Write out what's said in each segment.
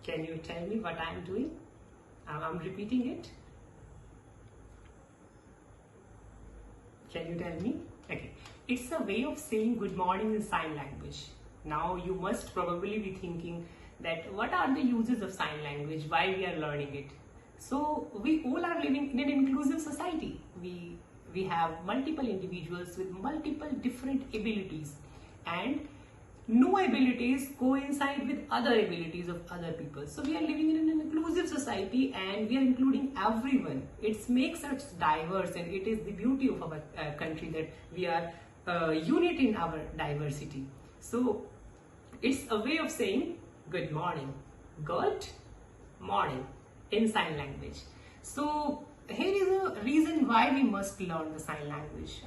Can you tell me what I am doing? I'm repeating it. Can you tell me? Okay. It's a way of saying good morning in sign language. Now you must probably be thinking that what are the uses of sign language? Why we are learning it? So we all are living in an inclusive society. We have multiple individuals with multiple different abilities, and no abilities coincide with other abilities of other people. So we are living in an inclusive society and we are including everyone. It makes us diverse, and it is the beauty of our country that we are unit in our diversity. So it's a way of saying good morning, good morning in sign language. So here is a reason why we must learn the sign language.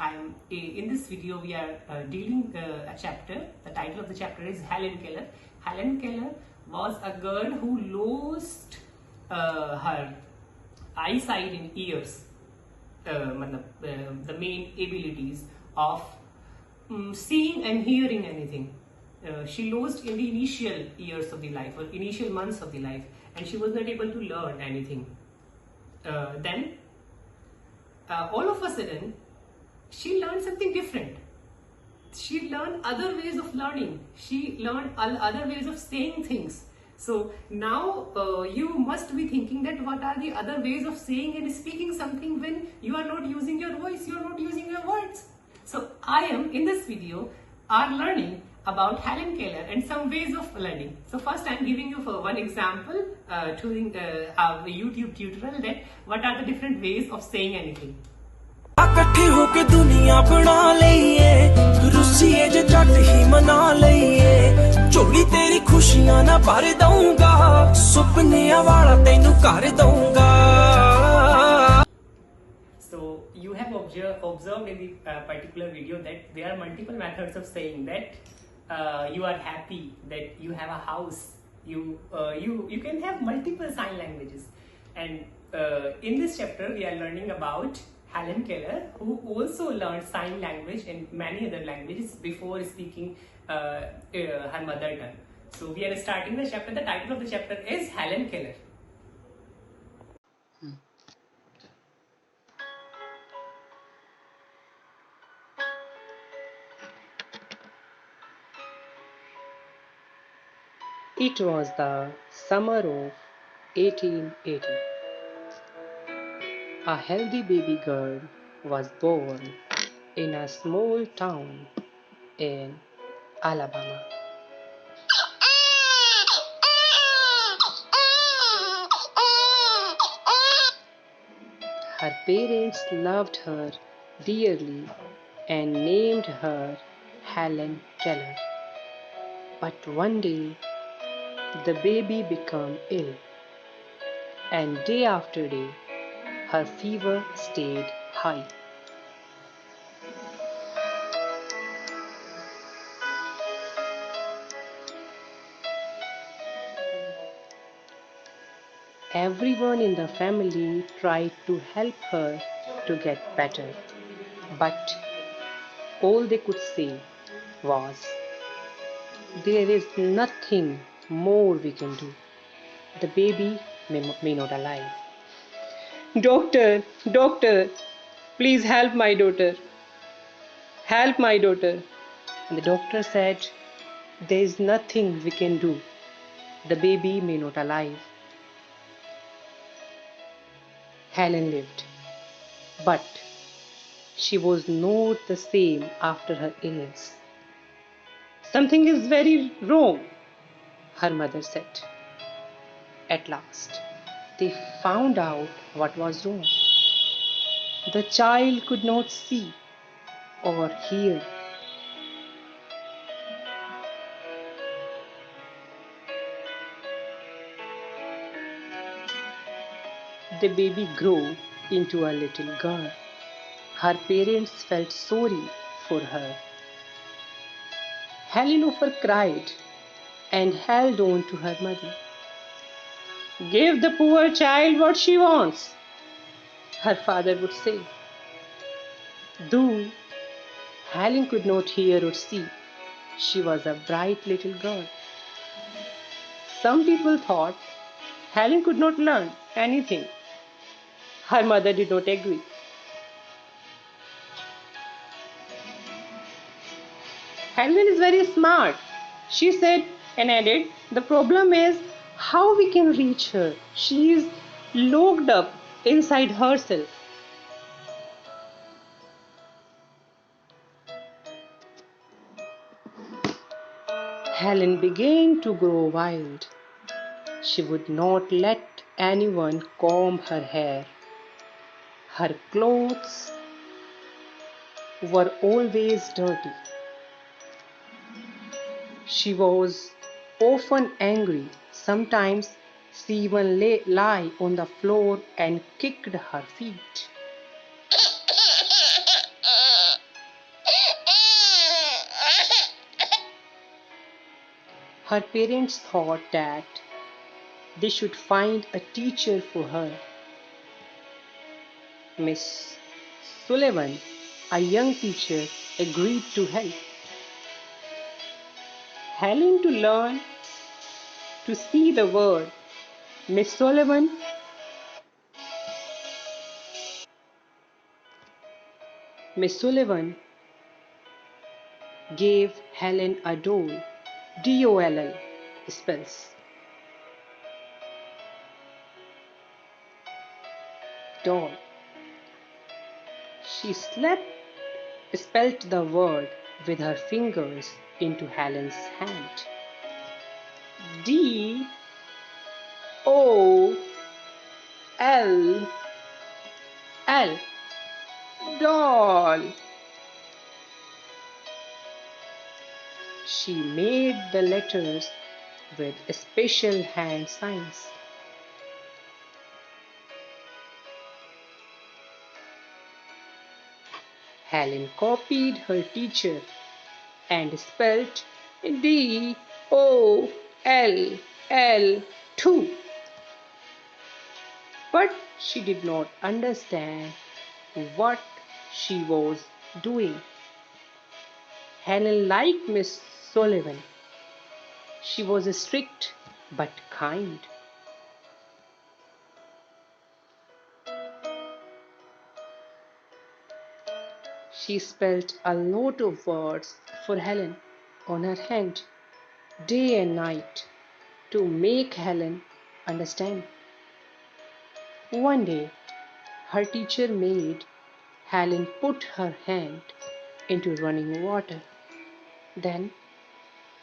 In this video we are dealing a chapter. The title of the chapter is Helen Keller. Helen Keller was a girl who lost her eyesight in ears, the main abilities of seeing and hearing anything. She lost in the initial years of the life, or initial months of the life, and she was not able to learn anything. Then all of a sudden she learned something different. She learned other ways of learning. She learned other ways of saying things. So now you must be thinking that what are the other ways of saying and speaking something when you are not using your voice, you are not using your words. So I am in this video are learning about Helen Keller and some ways of learning. So first I am giving you for one example to our YouTube tutorial that what are the different ways of saying anything. इकट्ठे होके दुनिया बना लईए रुसीए जे झट ही मना लईए झोली तेरी खुशियां ना भर दूंगा सुपनियां वाला तैनू कर दूंगा. So you have observed in the particular video that there are multiple methods of saying that you are happy, that you have a house. You can have multiple sign languages, and in this chapter we are learning about Helen Keller, who also learned sign language and many other languages before speaking her mother tongue. So we are starting the chapter. The title of the chapter is Helen Keller. It was the summer of 1880. A healthy baby girl was born in a small town in Alabama. Her parents loved her dearly and named her Helen Keller. But one day, the baby became ill, and day after day, her fever stayed high. Everyone in the family tried to help her to get better, but all they could say was, "There is nothing more we can do. The baby may not alive. Doctor, doctor, please help my daughter. Help my daughter." And the doctor said, "There is nothing we can do. The baby may not alive." Helen lived, but she was not the same after her illness. "Something is very wrong," her mother said. At last, they found out what was wrong. The child could not see or hear. The baby grew into a little girl. Her parents felt sorry for her. Helen often cried and held on to her mother. "Give the poor child what she wants," her father would say. Though Helen could not hear or see, she was a bright little girl. Some people thought Helen could not learn anything. Her mother did not agree. Helen is very smart, she said and added. The problem is how we can reach her. She is locked up inside herself. Helen began to grow wild. She would not let anyone comb her hair. Her clothes were always dirty. She was often angry. Sometimes she even lay on the floor and kicked her feet. Her parents thought that they should find a teacher for her. Miss Sullivan, a young teacher, agreed to help Helen to learn to see the world. Miss Sullivan gave Helen a doll. DOLL spells doll. She spelled the word with her fingers into Helen's hand. DOLL, doll. She made the letters with special hand signs. Helen copied her teacher and spelled DOLL too. But she did not understand what she was doing. Helen liked Miss Sullivan. She was strict but kind. She spelled a lot of words for Helen on her hand, day and night, to make Helen understand. One day, her teacher made Helen put her hand into running water. Then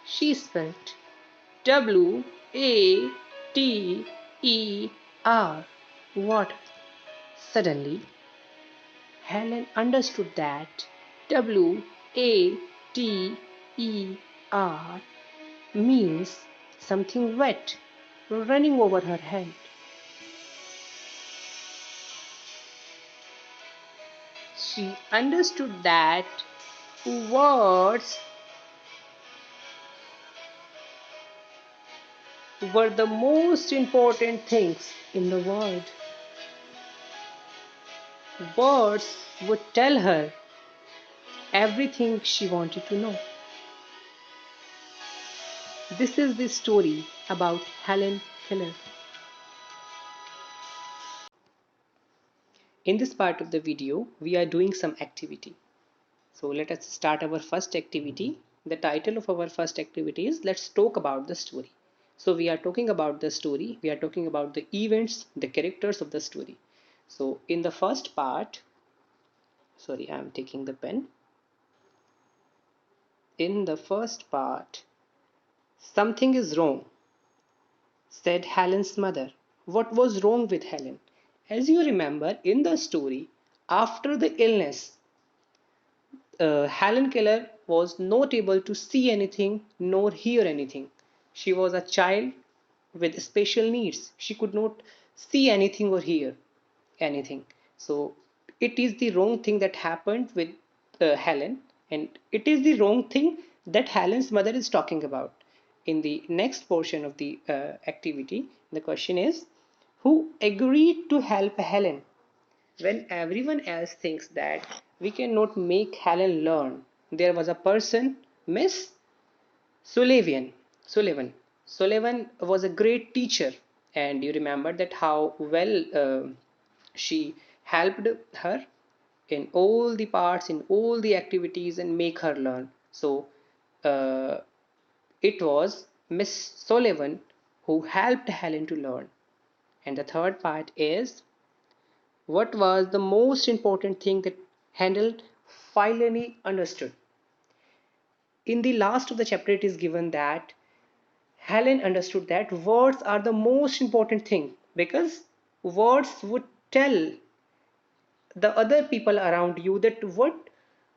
she spelled WATER, water. Suddenly, Helen understood that WATER means something wet running over her hand. She understood that words were the most important things in the world. Words would tell her everything she wanted to know. This is the story about Helen Keller. In this part of the video, we are doing some activity. So let us start our first activity. The title of our first activity is Let's Talk About the Story. So we are talking about the story. We are talking about the events, the characters of the story. So in the first part, sorry, I am taking the pen. In the first part, something is wrong, said Helen's mother. What was wrong with Helen? As you remember in the story, after the illness, Helen Keller was not able to see anything nor hear anything. She was a child with special needs. She could not see anything or hear anything. So it is the wrong thing that happened with Helen, and it is the wrong thing that Helen's mother is talking about. In the next portion of the activity, the question is, who agreed to help Helen? When everyone else thinks that we cannot make Helen learn, there was a person, Miss Sullivan. Sullivan was a great teacher, and you remember that how well she helped her in all the parts, in all the activities, and make her learn. So uh, it was Miss Sullivan who helped Helen to learn. And the third part is, what was the most important thing that Handel finally understood? In the last of the chapter, it is given that Helen understood that words are the most important thing, because words would tell the other people around you that what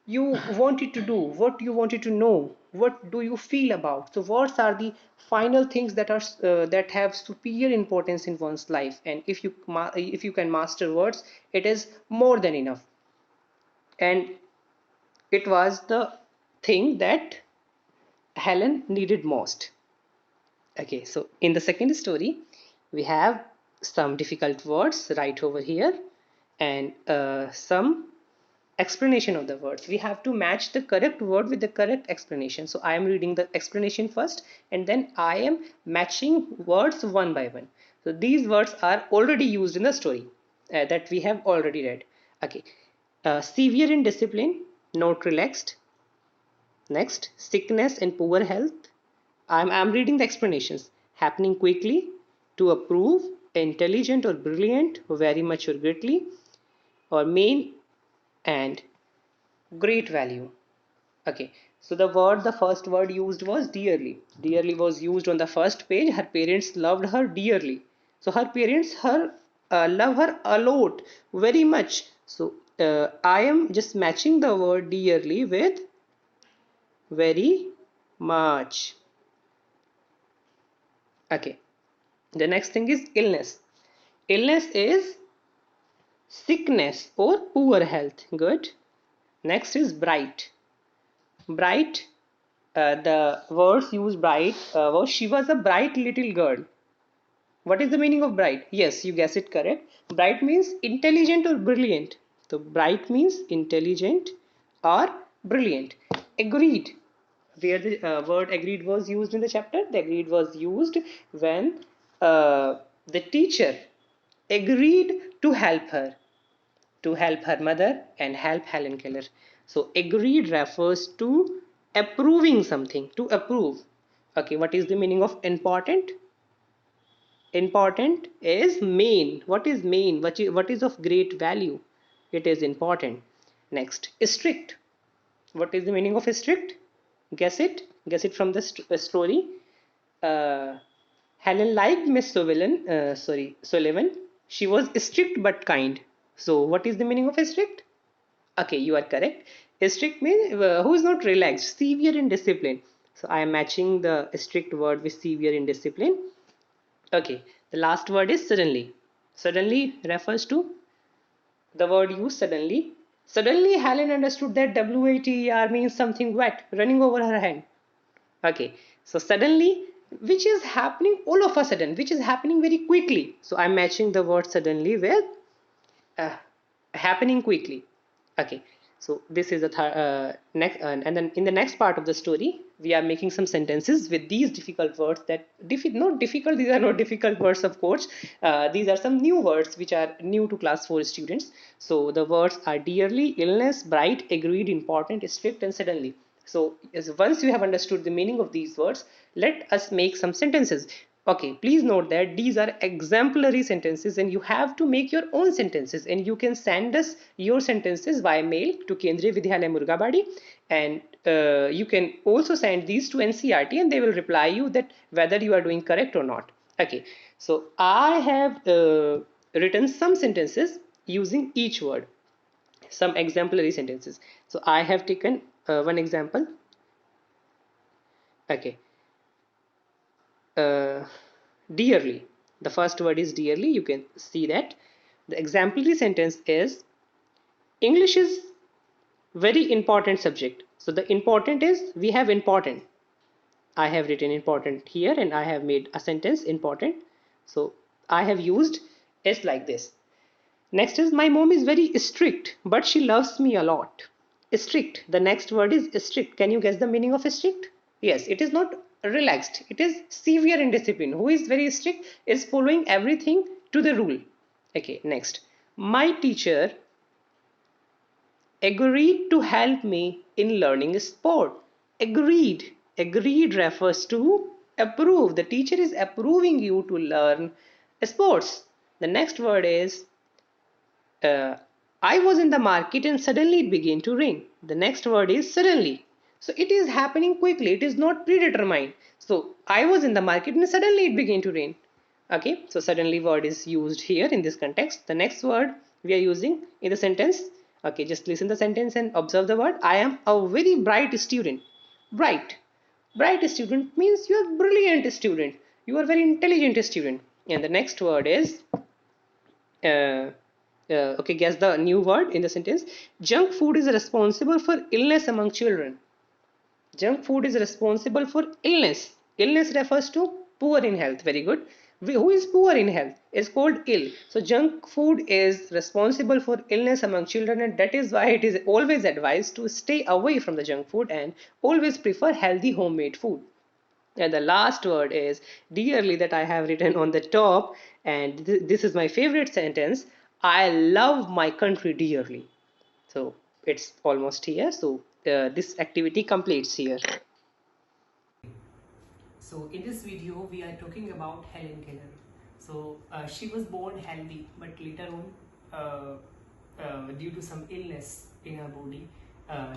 you wanted to do, what you wanted to know, what do you feel about. So words are the final things that are that have superior importance in one's life, and if you can master words, it is more than enough. And it was the thing that Helen needed most. Okay, so in the second story, we have some difficult words right over here, and some explanation of the words. We have to match the correct word with the correct explanation. So I am reading the explanation first, and then I am matching words one by one. So these words are already used in the story that we have already read. Okay, severe in discipline, not relaxed. Next, sickness and poor health. I'm reading the explanations. Happening quickly, to approve, intelligent or brilliant, very much or greatly, or main and great value. Okay, so the first word used was dearly. Dearly was used on the first page. Her parents loved her dearly. So her parents love her a lot, very much. So I am just matching the word dearly with very much. Okay, the next thing is illness. Illness is sickness or poor health. Good. Next is bright. Bright, the words used bright was she was a bright little girl. What is the meaning of bright? Yes, you guess it correct. Bright means intelligent or brilliant. So bright means intelligent or brilliant. Agreed. Where the word agreed was used in the chapter? The agreed was used when the teacher agreed to help her mother and help Helen Keller. So agreed refers to approving something, to approve. Okay, what is the meaning of important? Important is main. What is main? What is of great value? It is important. Next, strict. What is the meaning of strict? Guess it. Guess it from the story. Uh, Helen liked Miss Sullivan. She was strict but kind. So, what is the meaning of strict? Okay, you are correct. Strict means who is not relaxed, severe in discipline. So, I am matching the strict word with severe in discipline. Okay, the last word is suddenly. Suddenly refers to the word used suddenly. Suddenly, Helen understood that WATER means something wet running over her hand. Okay, so suddenly, which is happening all of a sudden, which is happening very quickly. So I'm matching the word suddenly with uh, happening quickly. Okay, so this is the next, and then in the next part of the story, we are making some sentences with these difficult words that not difficult. These are not difficult words, of course. These are some new words which are new to class 4 students. So the words are dearly, illness, bright, agreed, important, strict, and suddenly. So once you have understood the meaning of these words, let us make some sentences. Okay, please note that these are exemplary sentences and you have to make your own sentences, and you can send us your sentences via mail to Kendriya Vidyalaya Murgabadi, and you can also send these to NCRT and they will reply you that whether you are doing correct or not. Okay, so I have written some sentences using each word, some exemplary sentences. So I have taken one example. Okay, dearly. The first word is dearly. You can see that. The exemplary sentence is English is very important subject. So the important is we have important. I have written important here and I have made a sentence important. So I have used S like this. Next is my mom is very strict, but she loves me a lot. Strict. The next word is strict. Can you guess the meaning of strict? Yes, it is not relaxed. It is severe in discipline. Who is very strict is following everything to the rule. Okay, next. My teacher agreed to help me in learning sport. Agreed. Agreed refers to approve. The teacher is approving you to learn sports. The next word is I was in the market and suddenly it began to rain. The next word is suddenly. So it is happening quickly. It is not predetermined. So I was in the market and suddenly it began to rain. Okay, so suddenly word is used here in this context. The next word we are using in the sentence. Okay, just listen the sentence and observe the word. I am a very bright student. Bright. Bright student means you are brilliant student. You are very intelligent student. And the next word is uh, okay, guess the new word in the sentence. Junk food is responsible for illness among children. Junk food is responsible for illness. Illness refers to poor in health. Very good. Who is poor in health is called ill. So junk food is responsible for illness among children, and that is why it is always advised to stay away from the junk food and always prefer healthy homemade food. And the last word is dearly, that I have written on the top, and this is my favorite sentence. I love my country dearly. So it's almost here. So this activity completes here. So in this video, we are talking about Helen Keller. So she was born healthy, but later on, due to some illness in her body,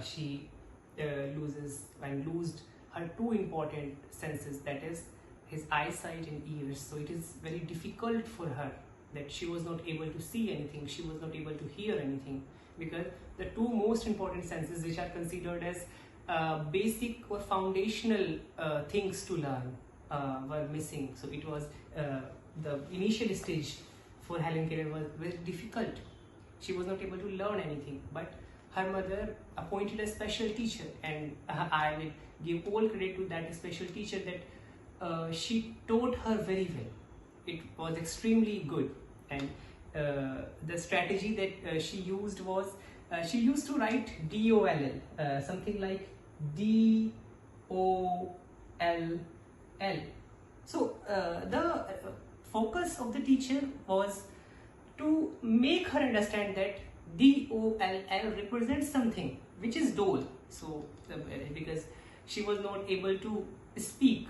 she lost her two important senses, that is his eyesight and ears. So it is very difficult for her, that she was not able to see anything, she was not able to hear anything, because the two most important senses, which are considered as basic or foundational things to learn, were missing. So it was the initial stage for Helen Keller was very difficult. She was not able to learn anything, but her mother appointed a special teacher, and I will give all credit to that special teacher, that she taught her very well. It was extremely good, and the strategy that she used was, she used to write DOLL, something like DOLL. So the focus of the teacher was to make her understand that DOLL represents something which is doll. So because she was not able to speak,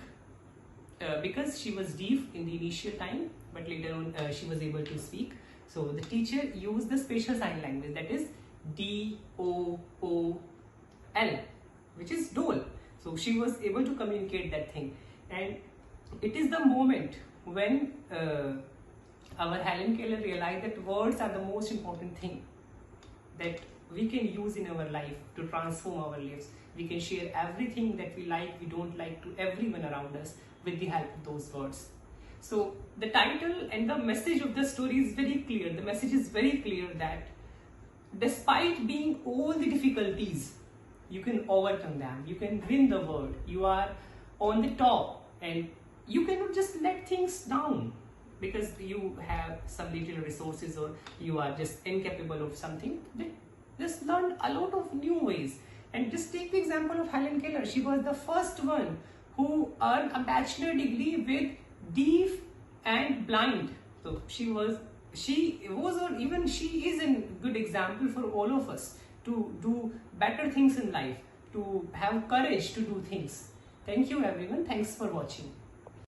because she was deaf in the initial time, but later on she was able to speak. So the teacher used the special sign language, that is DOOL, which is doll. So she was able to communicate that thing, and it is the moment when our Helen Keller realized that words are the most important thing that we can use in our life to transform our lives. We can share everything that we like, we don't like, to everyone around us with the help of those words. So the title and the message of the story is very clear. The message is very clear that despite being all the difficulties, you can overcome them, you can win the world, you are on the top, and you cannot just let things down because you have some little resources or you are just incapable of something. Just learn a lot of new ways. And just take the example of Helen Keller. She was the first one who earned a bachelor degree with deaf and blind. So she was, or even she is a good example for all of us to do better things in life, to have courage to do things. Thank you everyone. Thanks for watching.